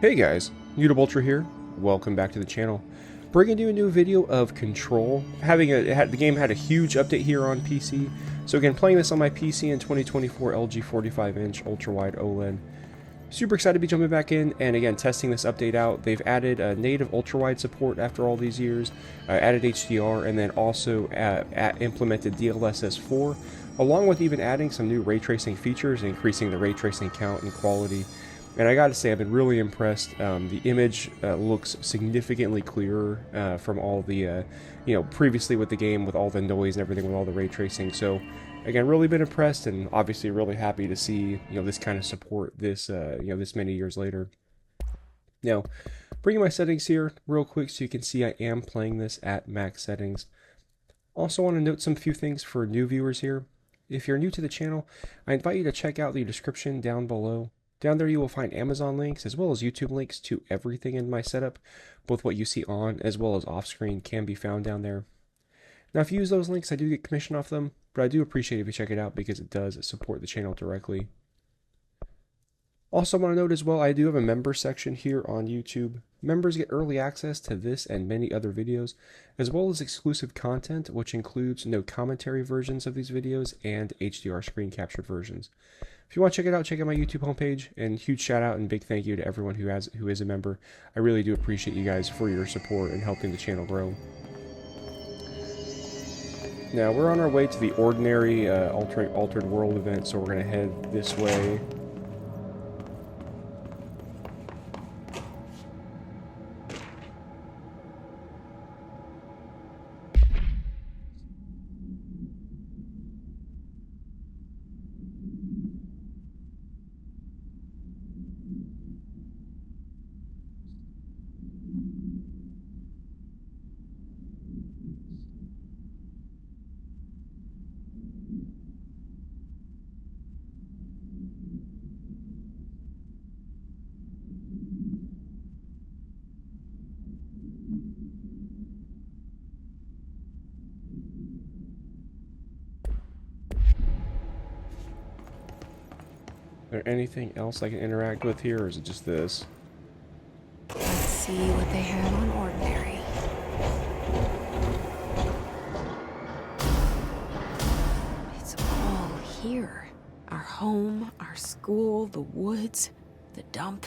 Hey guys, Ultra here. Welcome back to the channel. Bringing you a new video of Control. The game had a huge update here on PC. So again, playing this on my PC in 2024 LG 45-inch ultra-wide OLED. Super excited to be jumping back in and again testing this update out. They've added native ultra-wide support after all these years, added HDR, and then also implemented DLSS 4, along with even adding some new ray tracing features, increasing the ray tracing count and quality. And I gotta say, I've been really impressed. The image looks significantly clearer from all the, previously with the game, with all the noise and everything, with all the ray tracing. So, again, really been impressed, and obviously really happy to see, this kind of support this, this many years later. Now, bringing my settings here real quick so you can see I am playing this at max settings. Also want to note some few things for new viewers here. If you're new to the channel, I invite you to check out the description down below. Down there you will find Amazon links as well as YouTube links to everything in my setup. Both what you see on as well as off screen can be found down there. Now if you use those links, I do get commission off them, but I do appreciate if you check it out because it does support the channel directly. Also want to note as well, I do have a member section here on YouTube. Members get early access to this and many other videos, as well as exclusive content, which includes no commentary versions of these videos and HDR screen captured versions. If you want to check it out, check out my YouTube homepage, and huge shout out and big thank you to everyone who is a member. I really do appreciate you guys for your support and helping the channel grow. Now we're on our way to the ordinary Altered World event, so we're going to head this way. Is there anything else I can interact with here, or is it just this? Let's see what they have on ordinary. It's all here. Our home, our school, the woods, the dump.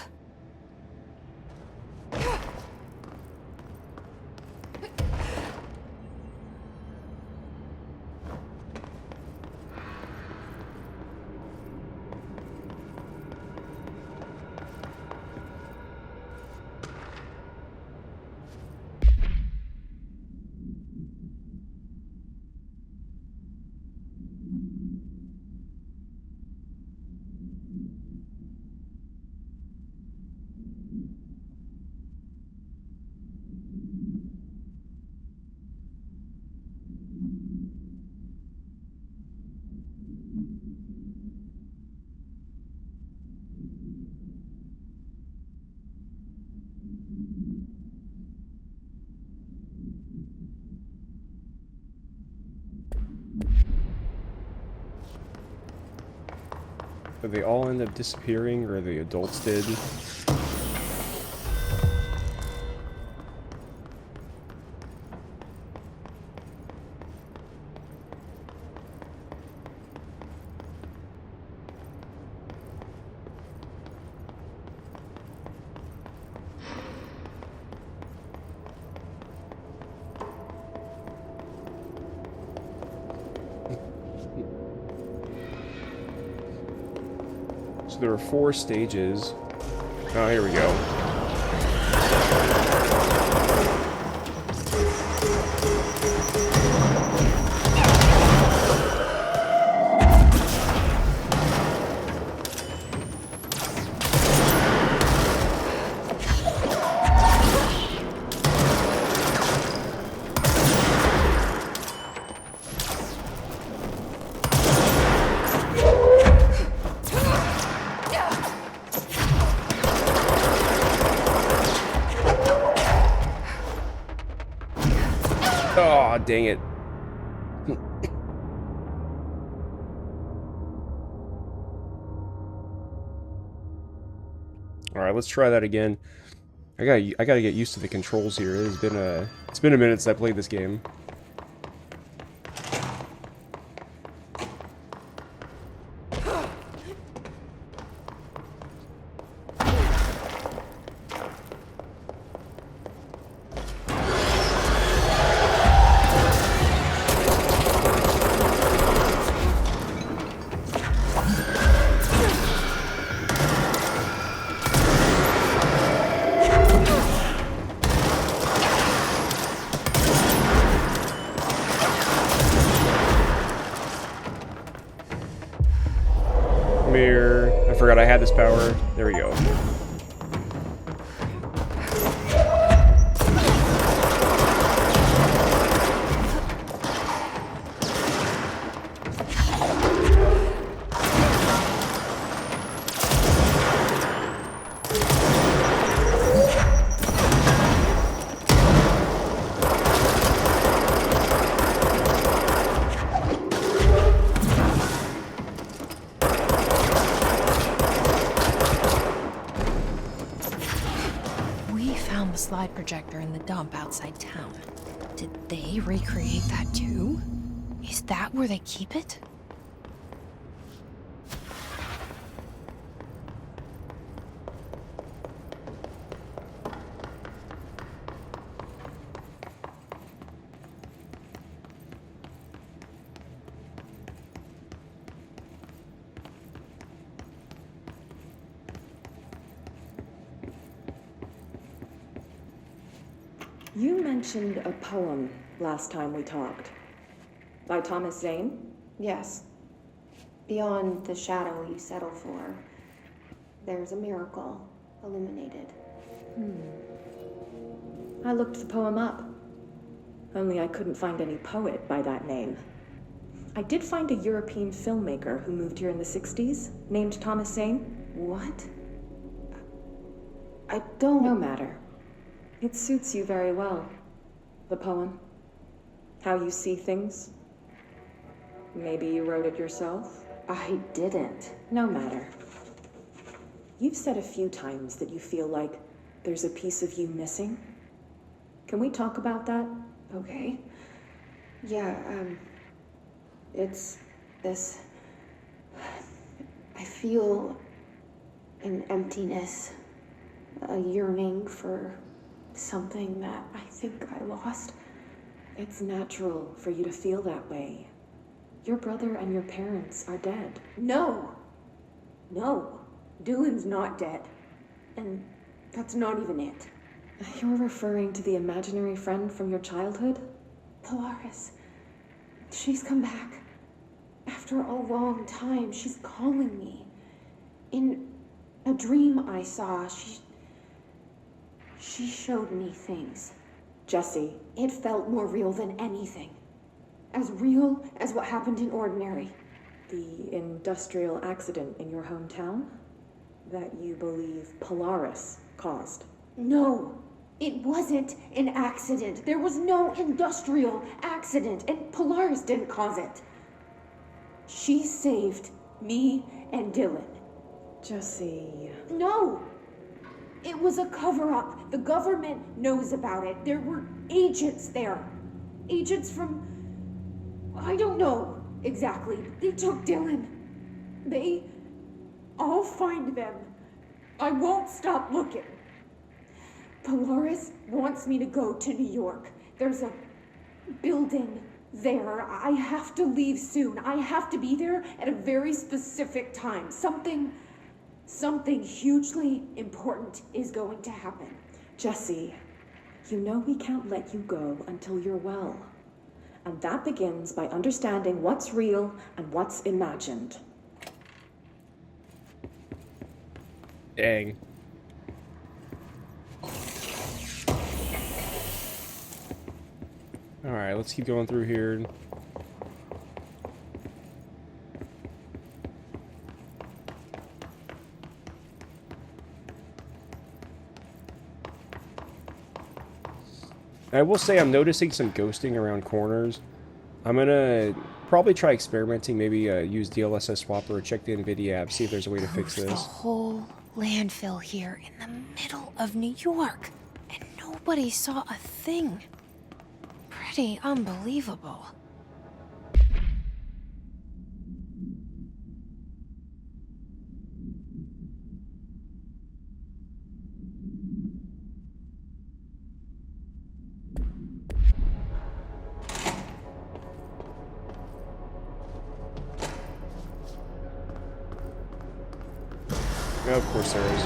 Did they all end up disappearing, or the adults did? So there are 4 stages. Oh, here we go. Oh, dang it. Alright, let's try that again. I gotta get used to the controls here. It's been a minute since I played this game. Mirror. I forgot I had this power. There we go. Slide projector in the dump outside town. Did they recreate that too? Is that where they keep it? You mentioned a poem last time we talked. By Thomas Zane? Yes. Beyond the shadow you settle for, there's a miracle illuminated. I looked the poem up. Only I couldn't find any poet by that name. I did find a European filmmaker who moved here in the 60s, named Thomas Zane. What? I don't... No matter. It suits you very well. The poem. How you see things. Maybe you wrote it yourself? I didn't. No matter. You've said a few times that you feel like there's a piece of you missing. Can we talk about that? Okay. Yeah, it's this... I feel an emptiness, a yearning for something that I think I lost. It's natural for you to feel that way. Your brother and your parents are dead. No! No. Dylan's not dead. And that's not even it. You're referring to the imaginary friend from your childhood? Polaris. She's come back. After a long time, she's calling me. In a dream I saw, she showed me things. Jesse. It felt more real than anything. As real as what happened in Ordinary. The industrial accident in your hometown? That you believe Polaris caused? No, it wasn't an accident. There was no industrial accident, and Polaris didn't cause it. She saved me and Dylan. Jesse... No! It was a cover-up. The government knows about it. There were agents there. Agents from... I don't know exactly. They took Dylan. I'll find them. I won't stop looking. Polaris wants me to go to New York. There's a building there. I have to leave soon. I have to be there at a very specific time. Something hugely important is going to happen. Jesse, you know we can't let you go until you're well. And that begins by understanding what's real and what's imagined. Dang. Alright, let's keep going through here. I will say I'm noticing some ghosting around corners. I'm gonna probably try experimenting, maybe use DLSS swapper or check the NVIDIA app, see if there's a way to fix The this. whole landfill here in the middle of New York, and nobody saw a thing. Pretty unbelievable. Of course there is.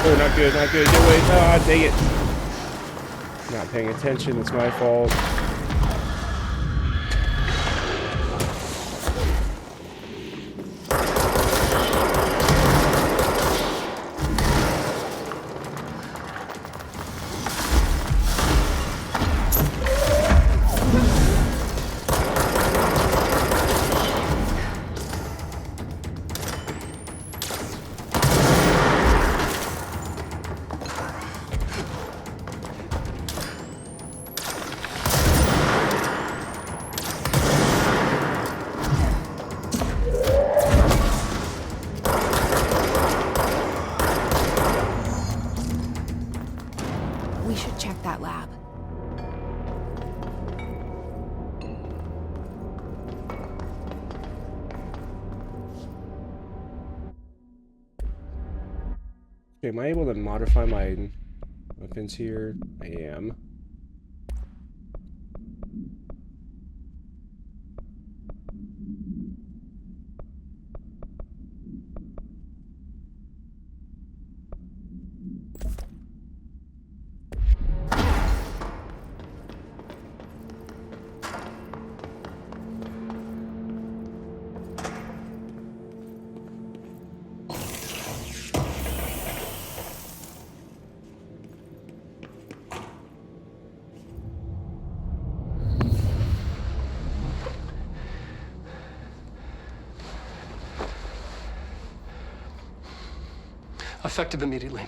Oh, not good, not good. Get away. Ah, dang it. Not paying attention. It's my fault. We should check that lab. Okay, am I able to modify my weapons here? I am. Effective immediately.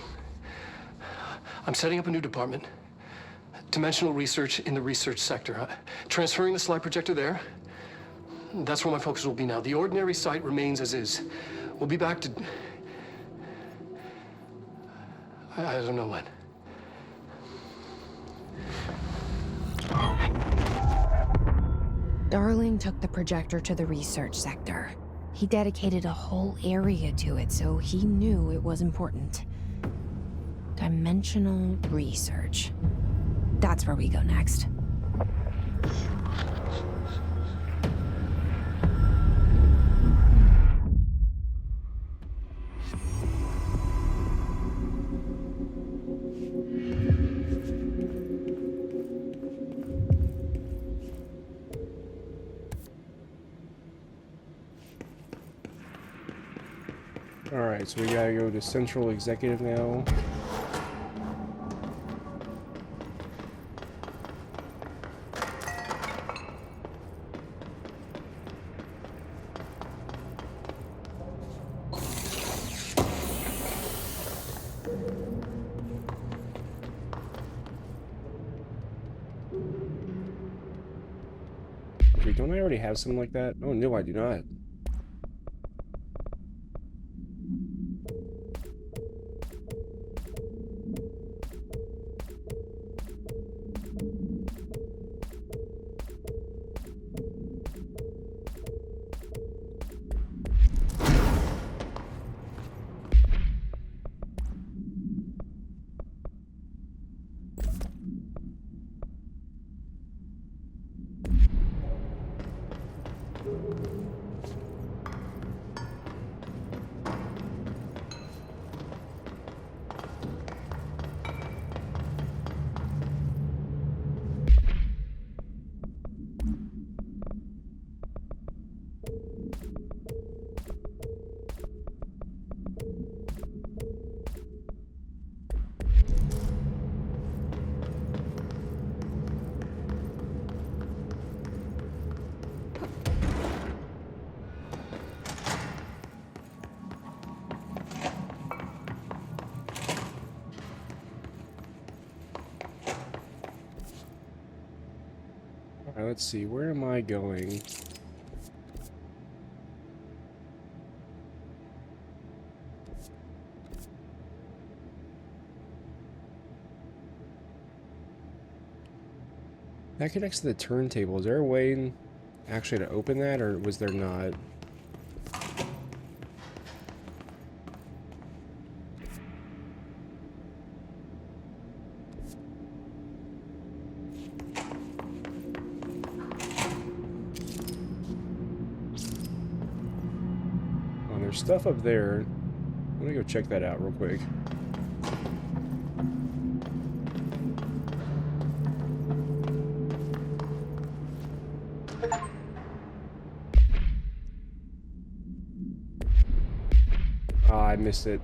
I'm setting up a new department. Dimensional research in the research sector. Transferring the slide projector there. That's where my focus will be now. The ordinary site remains as is. We'll be back to... I don't know when. Darling took the projector to the research sector. He dedicated a whole area to it, so he knew it was important. Dimensional research. That's where we go next. Alright, so we gotta go to Central Executive now. Wait, don't I already have something like that? Oh, no, I do not. let's see. Where am I going? That connects to the turntable. Is there a way actually to open that, or was there not? Oh, there's stuff up there. I'm gonna go check that out real quick. Ah, I missed it.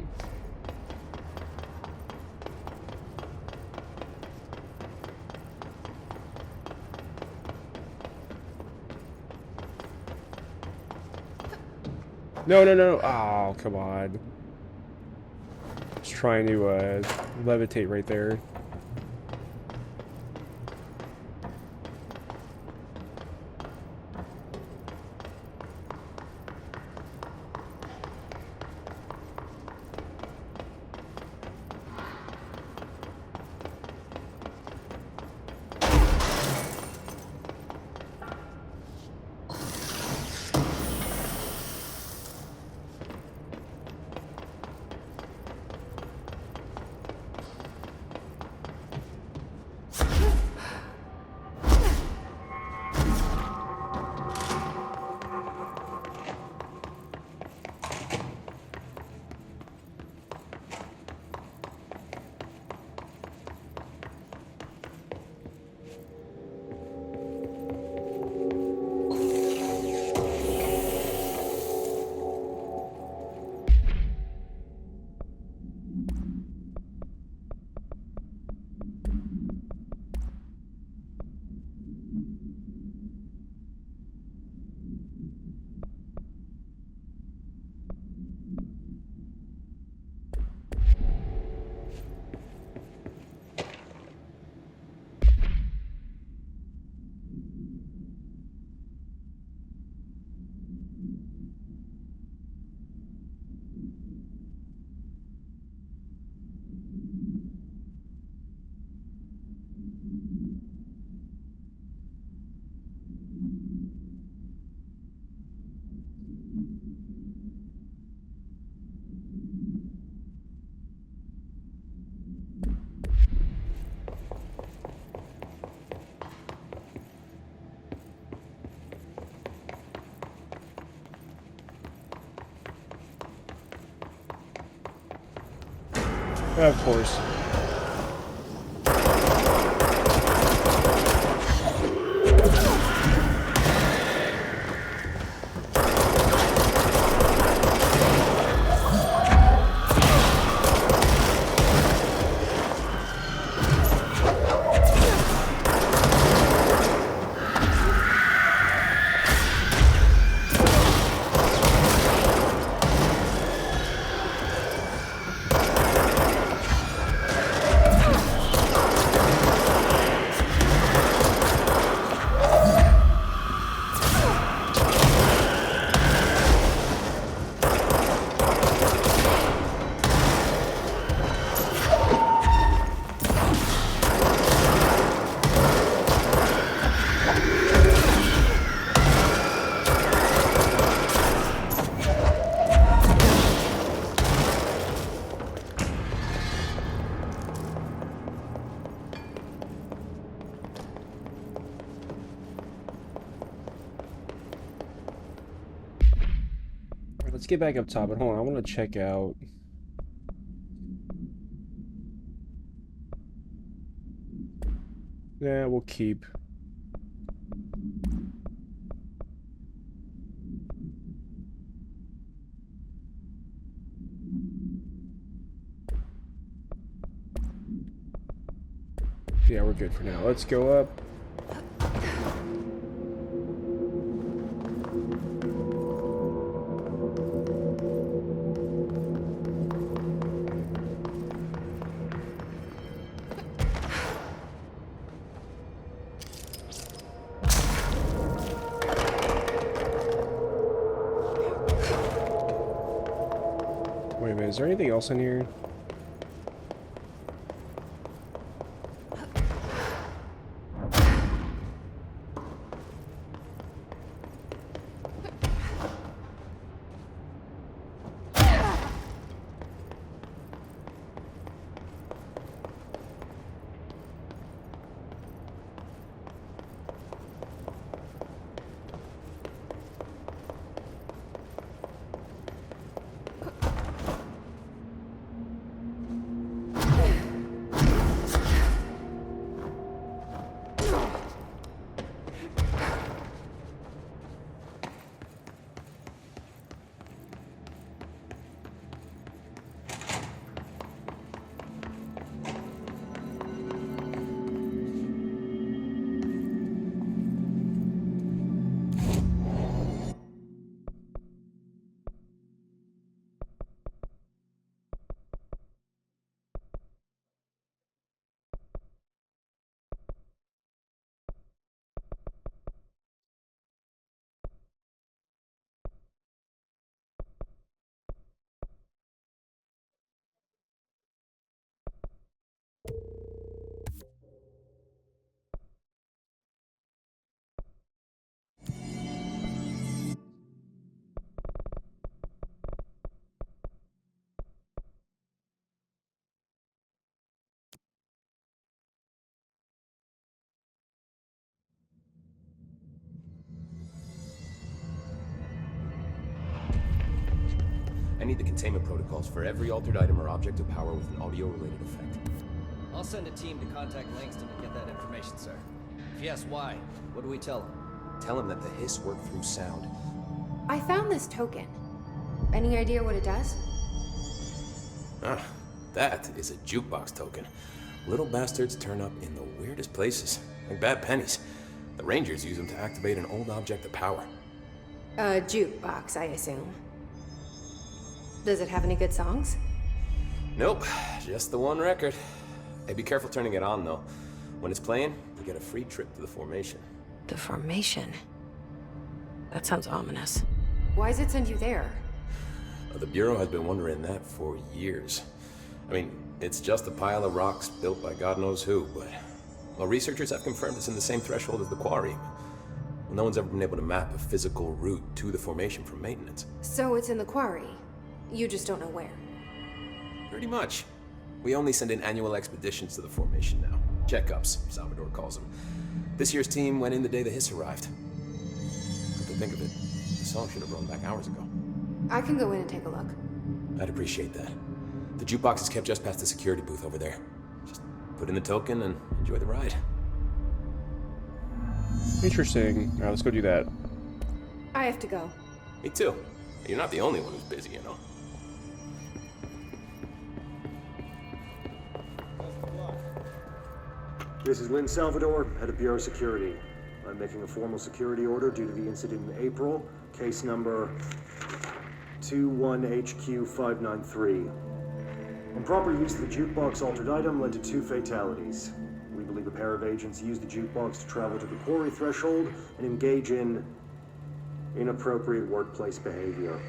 No, no, no. Oh, come on. Just trying to levitate right there. Of course. Let's get back up top, but hold on, I want to check out. Yeah, we'll keep. Yeah, we're good for now. Let's go up. there anything else in here? I need the containment protocols for every altered item or object of power with an audio-related effect. I'll send a team to contact Langston and get that information, sir. If yes, why? What do we tell him? Tell him that the hiss work through sound. I found this token. Any idea what it does? Ah, that is a jukebox token. Little bastards turn up in the weirdest places, like bad pennies. The Rangers use them to activate an old object of power. A jukebox, I assume. Does it have any good songs? Nope, just the one record. Hey, be careful turning it on, though. When it's playing, you get a free trip to the formation. The formation? That sounds ominous. Why does it send you there? The Bureau has been wondering that for years. I mean, it's just a pile of rocks built by God knows who, but... Well, researchers have confirmed it's in the same threshold as the quarry. Well, no one's ever been able to map a physical route to the formation for maintenance. So it's in the quarry. You just don't know where. Pretty much. We only send in annual expeditions to the formation now. Checkups, Salvador calls them. This year's team went in the day the hiss arrived. Come to think of it, the song should have run back hours ago. I can go in and take a look. I'd appreciate that. The jukebox is kept just past the security booth over there. Just put in the token and enjoy the ride. Interesting. Alright, let's go do that. I have to go. Me too. You're not the only one who's busy, you know. This is Lynn Salvador, head of Bureau Security. I'm making a formal security order due to the incident in April, case number 21HQ593. Improper use of the jukebox altered item led to 2 fatalities. We believe a pair of agents used the jukebox to travel to the quarry threshold and engage in inappropriate workplace behavior.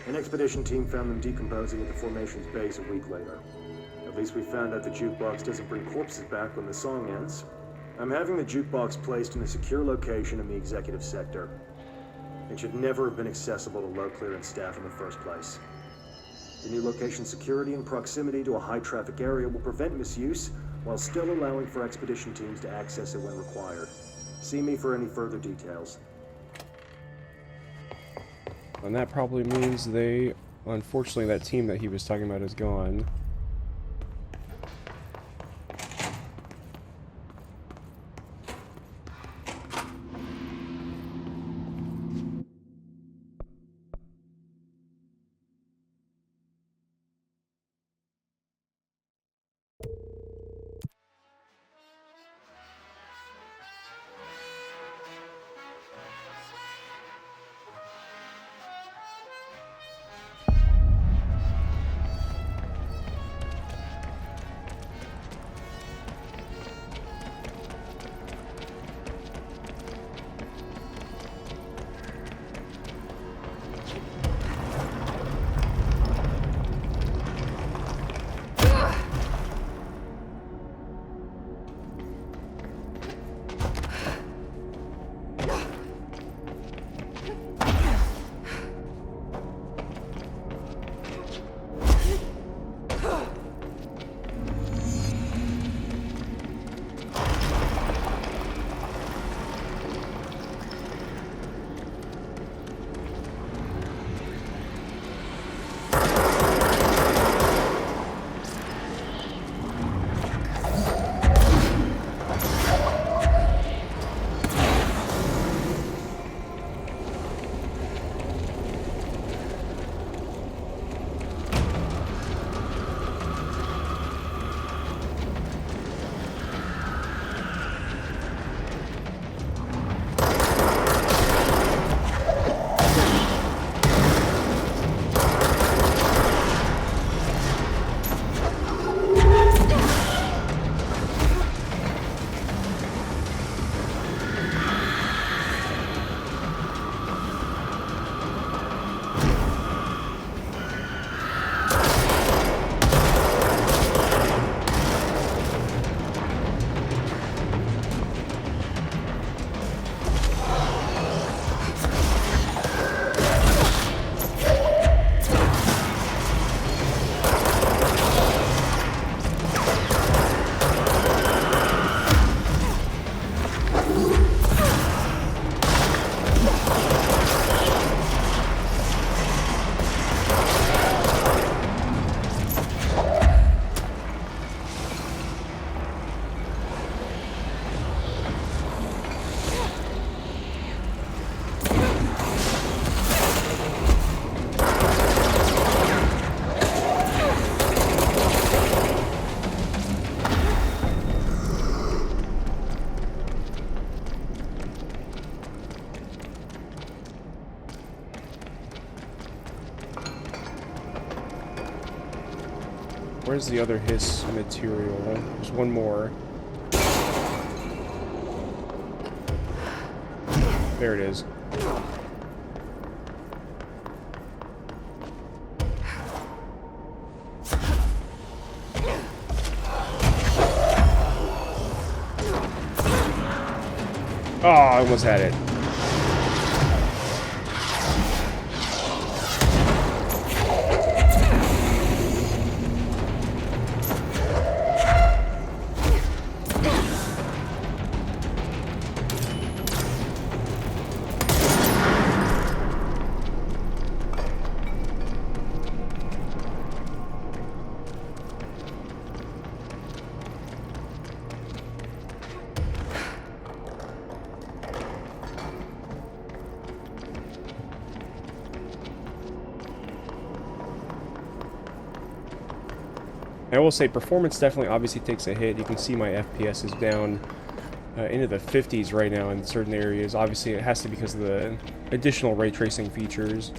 An expedition team found them decomposing at the formation's base a week later. At least we found out the jukebox doesn't bring corpses back when the song ends. I'm having the jukebox placed in a secure location in the executive sector. It should never have been accessible to low clearance staff in the first place. The new location's security and proximity to a high-traffic area will prevent misuse, while still allowing for expedition teams to access it when required. See me for any further details. And that probably means they... Unfortunately, that team that he was talking about is gone. Where's the other hiss material? There's one more. There it is. Oh, I almost had it. I will say performance definitely obviously takes a hit. You can see my FPS is down into the 50s right now in certain areas. Obviously it has to be because of the additional ray tracing features.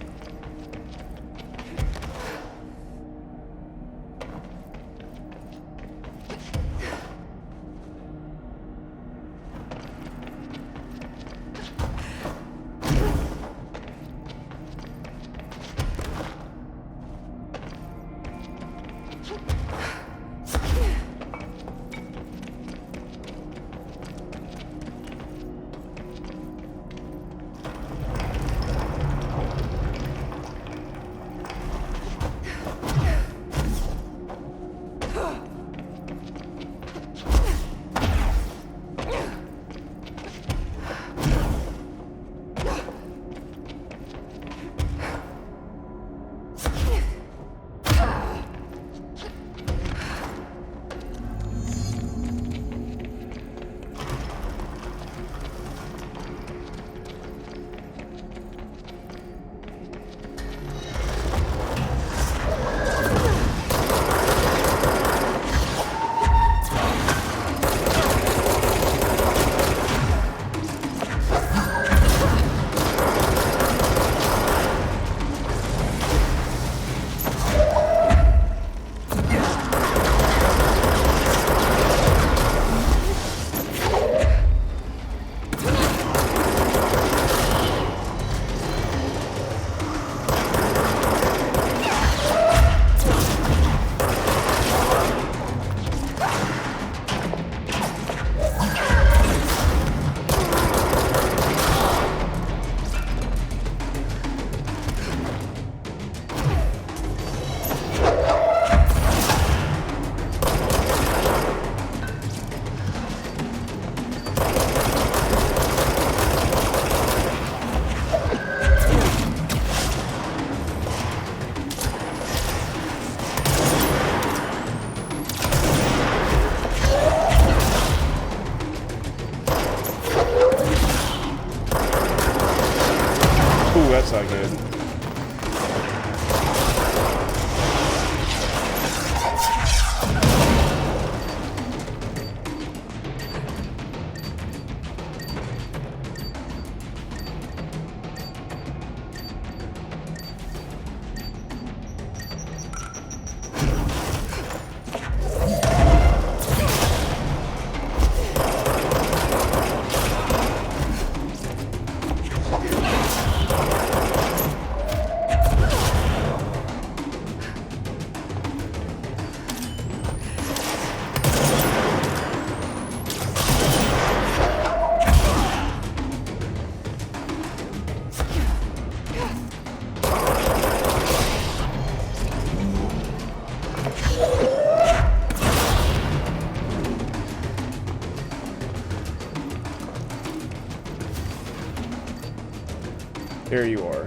There you are.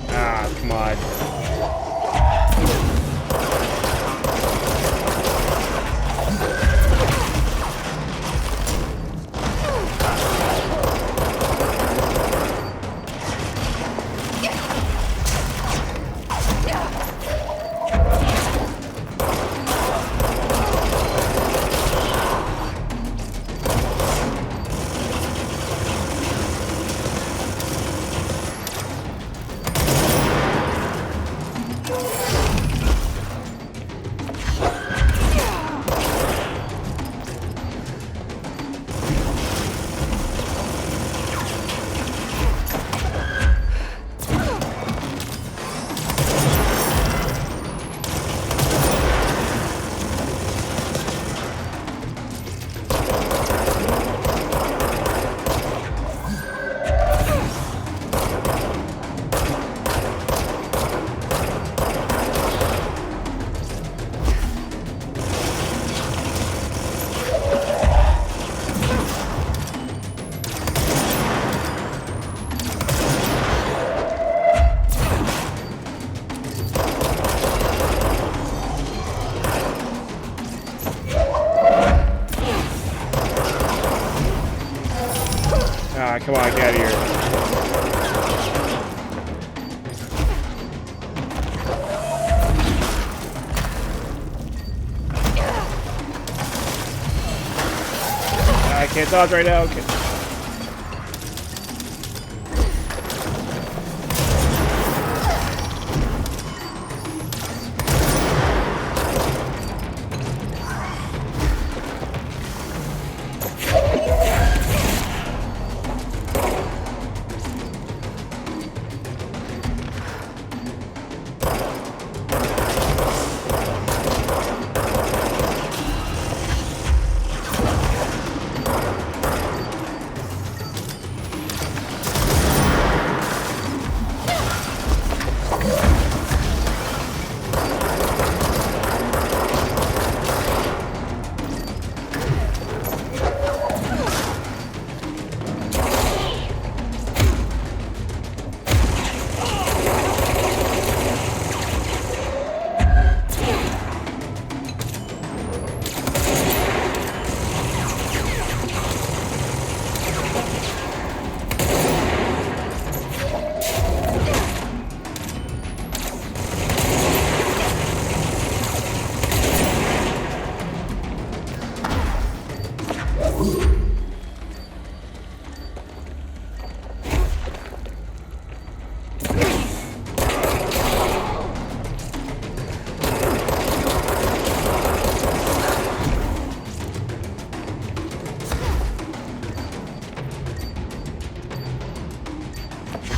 Ah, come on. Ah, come on, get out of here. I can't dodge right now. Okay.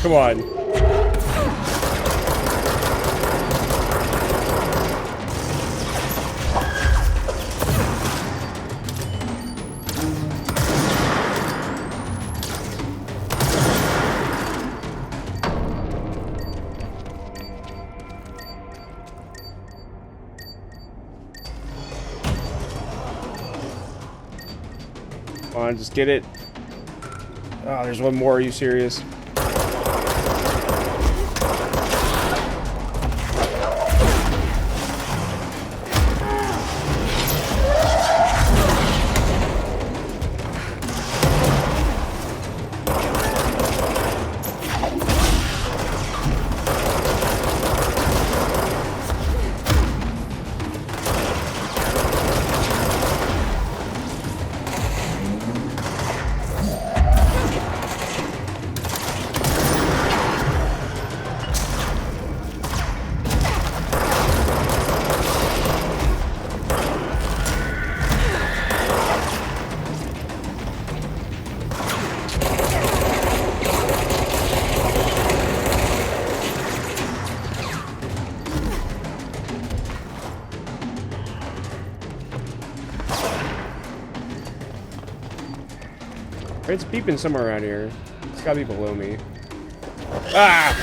Come on. Come on, just get it. Oh, there's one more. Are you serious? It's beeping somewhere around here. It's gotta be below me. Ah!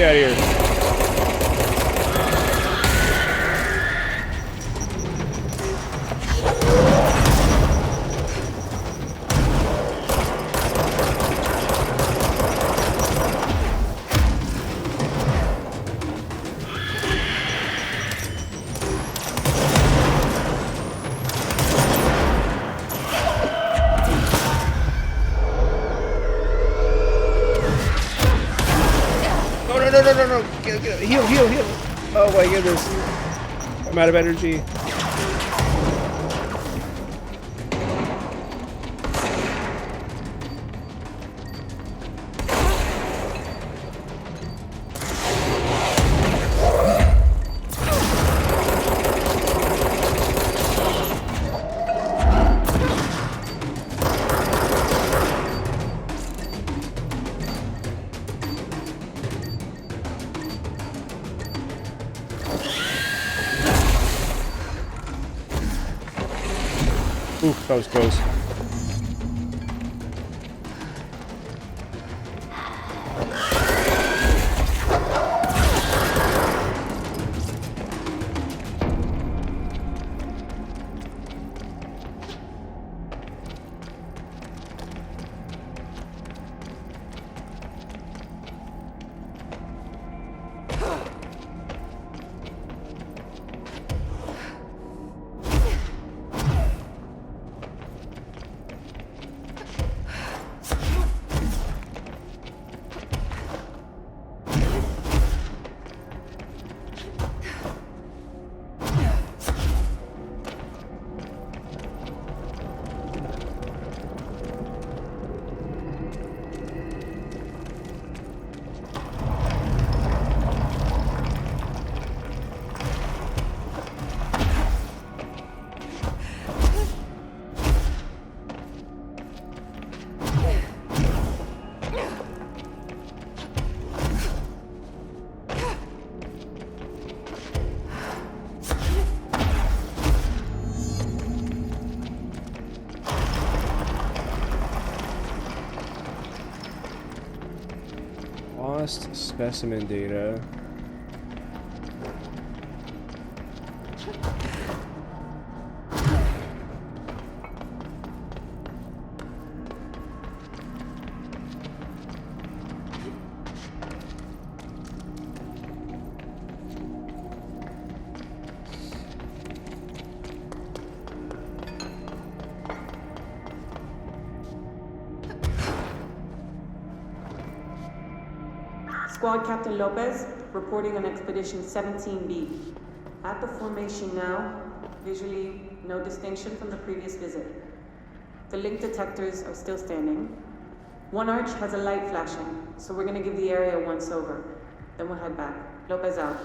out of here. No. Get heal. Oh my goodness. I'm out of energy. Oof, that was close. Lost specimen data. Squad Captain Lopez, reporting on Expedition 17B. At the formation now, visually no distinction from the previous visit. The link detectors are still standing. One arch has a light flashing, so we're gonna give the area a once over. Then we'll head back. Lopez out.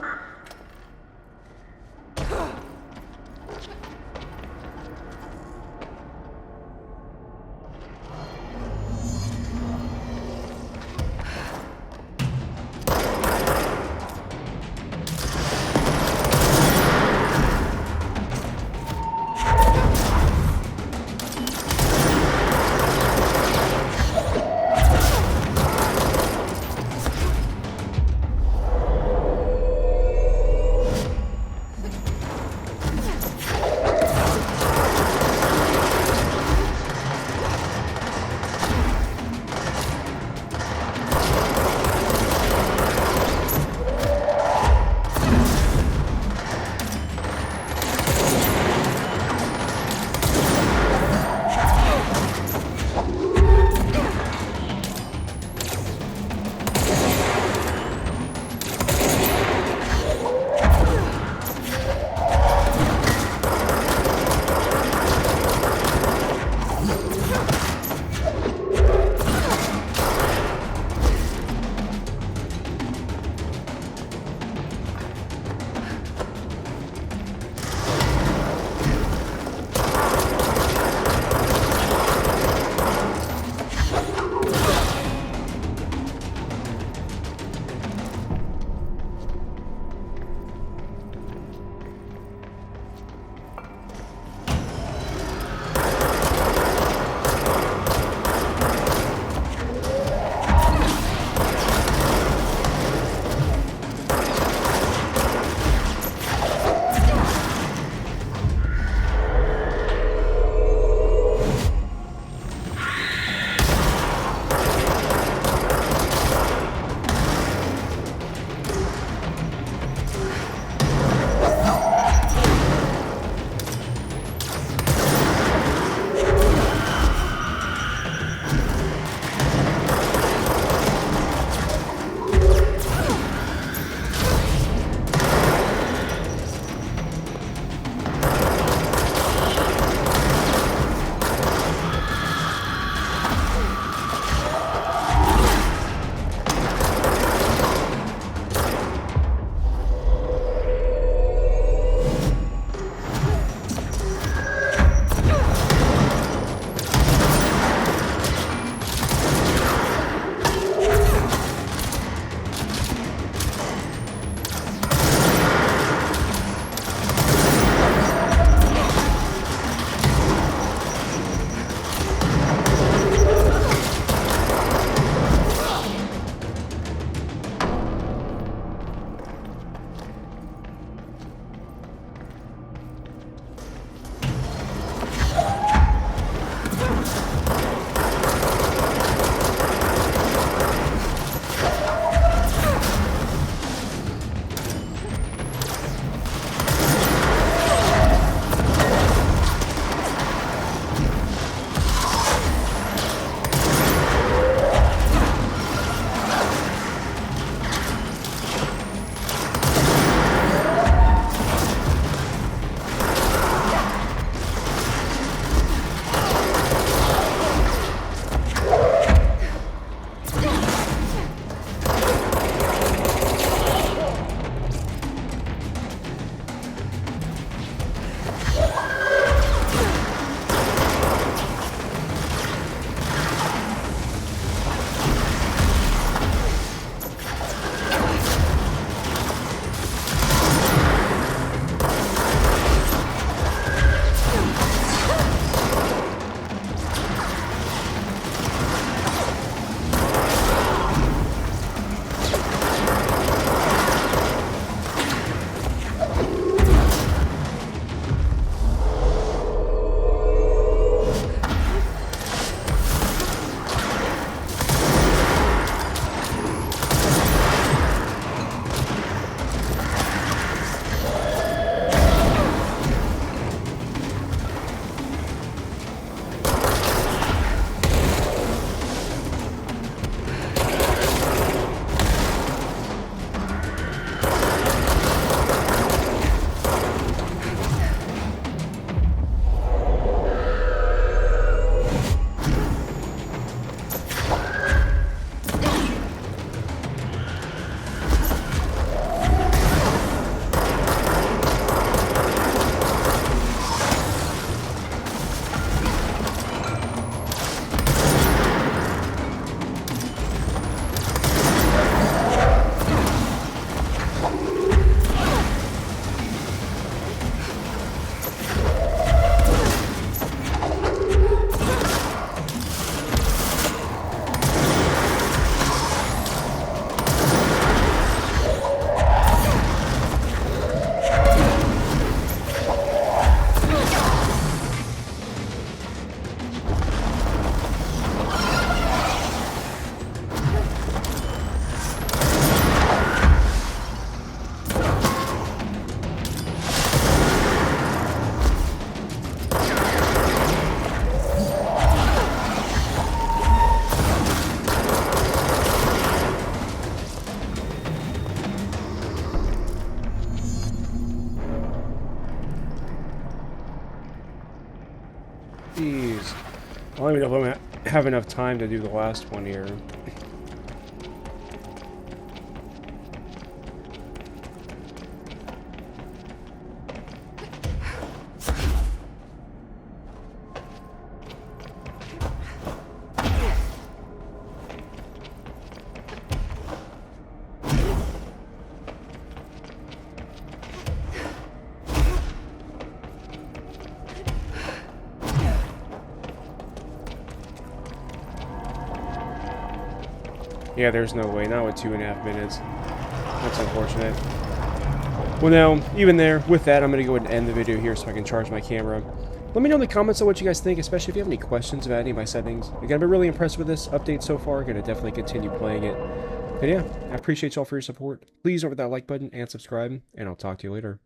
Jeez. I don't even know if I have enough time to do the last one here. Yeah, there's no way. Not with 2.5 minutes. That's unfortunate. Well, now, even there, with that, I'm going to go ahead and end the video here so I can charge my camera. Let me know in the comments on what you guys think, especially if you have any questions about any of my settings. Again, I've been really impressed with this update so far. Going to definitely continue playing it. But yeah, I appreciate y'all for your support. Please don't forget that like button and subscribe, and I'll talk to you later.